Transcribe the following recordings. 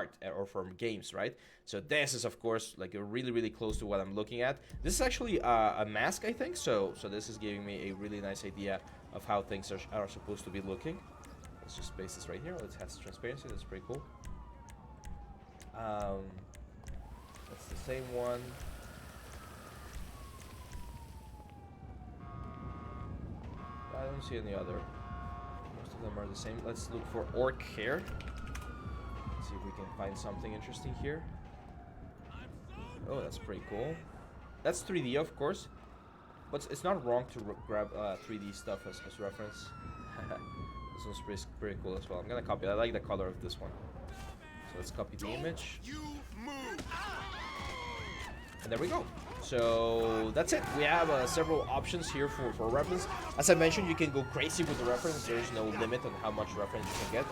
art or from games, right? So this is of course like really close to what I'm looking at. This is actually a mask, I think. So this is giving me a really nice idea of how things are supposed to be looking. Let's just paste this right here. It has transparency. That's pretty cool. That's the same one. I don't see any other. Most of them are the same. Let's look for orc hair. Let's see if we can find something interesting here. Oh, that's pretty cool. That's 3D, of course. But it's not wrong to grab 3D stuff as reference. This one's pretty cool as well. I'm gonna copy it. I like the color of this one. So let's copy the image. And there we go. So that's it. We have several options here for reference. As I mentioned, you can go crazy with the reference. There's no limit on how much reference you can get.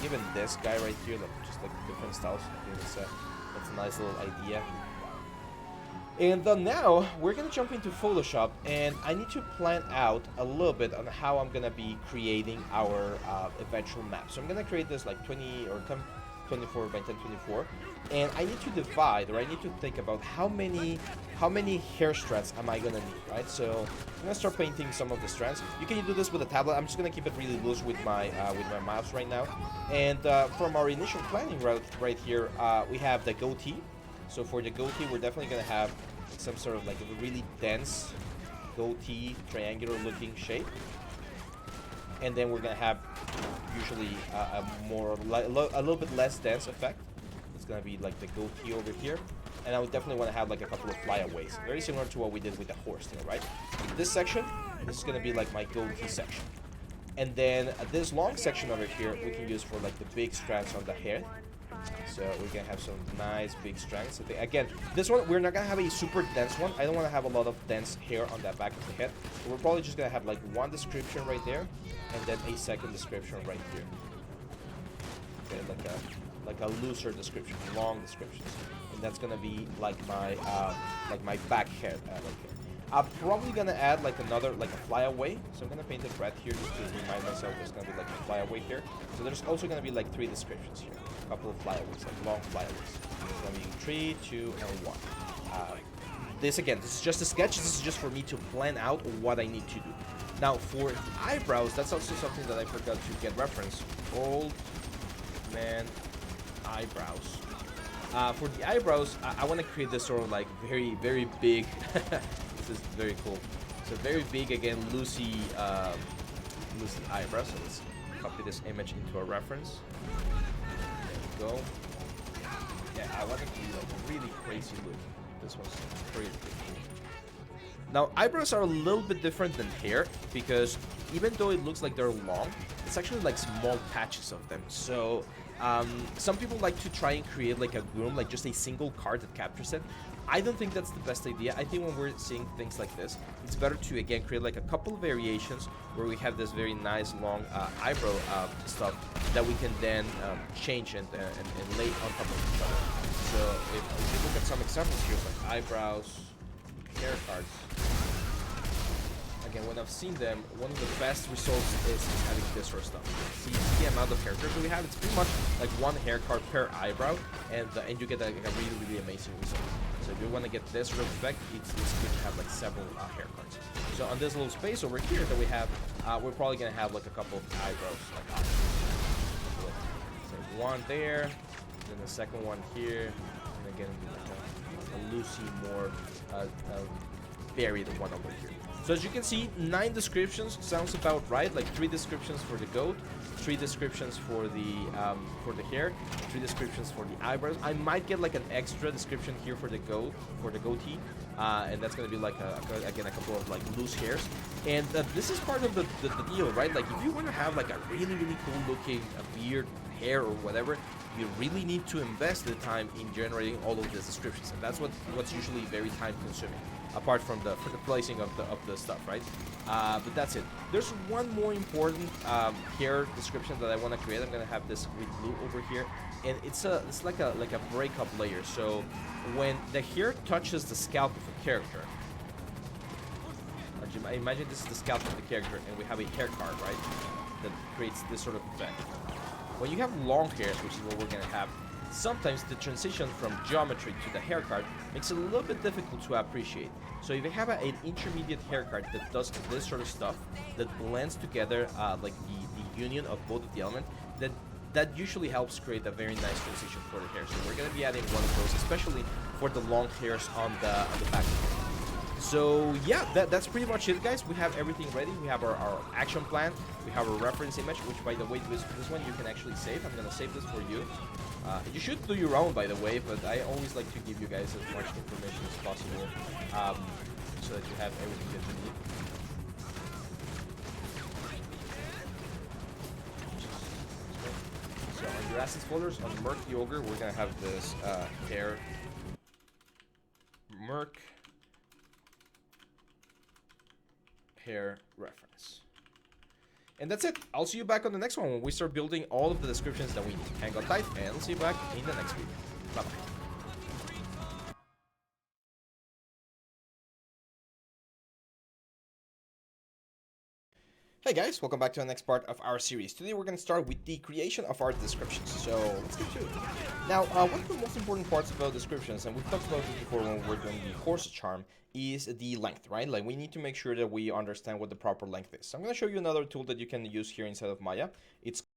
Even this guy right here, like just like different styles. I think that's a nice little idea. And now we're gonna jump into Photoshop, and I need to plan out a little bit on how I'm gonna be creating our eventual map. So I'm gonna create this like 20 or 24 by 1024, and I need to divide, or I need to think about how many hair strands am I gonna need, right? So I'm gonna start painting some of the strands. You can do this with a tablet. I'm just gonna keep it really loose with my mouse right now. And from our initial planning route right here, we have the goatee. So for the goatee, we're definitely gonna have some sort of like a really dense goatee, triangular looking shape. And then we're gonna have usually a little bit less dense effect. It's gonna be like the goatee over here, and I would definitely want to have like a couple of flyaways, very similar to what we did with the horse tail, right? This section, this is gonna be like my goatee section, and then this long section over here we can use for like the big strands on the hair. So we can have some nice big strands. I think, again, this one we're not gonna have a super dense one. I don't want to have a lot of dense hair on that back of the head. So we're probably just gonna have like one description right there, and then a second description right here. Okay, like a looser description, long descriptions, and that's gonna be like my back hair. I'm probably gonna add like another, like a flyaway. So I'm gonna paint it red here just to remind myself there's gonna be like a flyaway here. So there's also gonna be like 3 descriptions here. A couple of flyaways, like long flyaways. It's gonna be 3, 2, and 1. This is just a sketch. This is just for me to plan out what I need to do. Now for the eyebrows, that's also something that I forgot to get reference. Old man eyebrows. For the eyebrows, I want to create this sort of like very big. This is very cool. So very big, again, loosey eyebrows. So let's copy this image into a reference. There we go. Yeah, I want it to be like really crazy looking. This one's pretty cool. Now, eyebrows are a little bit different than hair, because even though it looks like they're long, it's actually like small patches of them. So some people like to try and create like a groom, like just a single card that captures it. I don't think that's the best idea. I think when we're seeing things like this, it's better to, again, create like a couple of variations where we have this very nice long eyebrow stuff that we can then change and lay on top of each other. So if you look at some examples here, like eyebrows, hair cards, again, when I've seen them, one of the best results is having this sort of stuff. See the amount of hair cards that we have? It's pretty much like one hair card per eyebrow, and you get like a really amazing result. So if you want to get this sort of effect, it's good to have like several hair cards. So on this little space over here that we have, we're probably gonna have like a couple of eyebrows, like so one there, then the second one here, and again like a loosey, more buried one over here. So as you can see, 9 descriptions sounds about right. Like 3 descriptions for the goat, 3 descriptions for the hair, 3 descriptions for the eyebrows. I might get like an extra description here for the goatee, and that's gonna be like again a couple of like loose hairs. And this is part of the deal, right? Like if you want to have like a really cool looking beard, hair, or whatever, you really need to invest the time in generating all of these descriptions, and that's what's usually very time consuming. Apart from the placing of the stuff, right? But that's it. There's one more important hair description that I want to create. I'm gonna have this with blue over here, and it's like a breakup layer. So when the hair touches the scalp of a character, imagine this is the scalp of the character, and we have a hair card, right? That creates this sort of effect. When you have long hairs, which is what we're gonna have, sometimes the transition from geometry to the haircut makes it a little bit difficult to appreciate. So if you have an intermediate haircut that does this sort of stuff, that blends together like the union of both of the elements, that usually helps create a very nice transition for the hair. So we're gonna be adding one of those, especially for the long hairs on the back. So yeah, that's pretty much it, guys. We have everything ready. We have our action plan. We have our reference image, which, by the way, this one you can actually save. I'm gonna save this for you. You should do your own, by the way, but I always like to give you guys as much information as possible, so that you have everything that you need. So on your assets folders, on Merc the Ogre, we're gonna have this hair Merc hair reference. And that's it. I'll see you back on the next one when we start building all of the descriptions that we need. Hang on tight, and I'll see you back in the next video. Bye-bye. Hey guys, welcome back to the next part of our series. Today we're going to start with the creation of our descriptions. So let's get to it. Now, one of the most important parts about descriptions, and we've talked about this before when we were doing the horse charm, is the length, right? Like, we need to make sure that we understand what the proper length is. So I'm going to show you another tool that you can use here inside of Maya. It's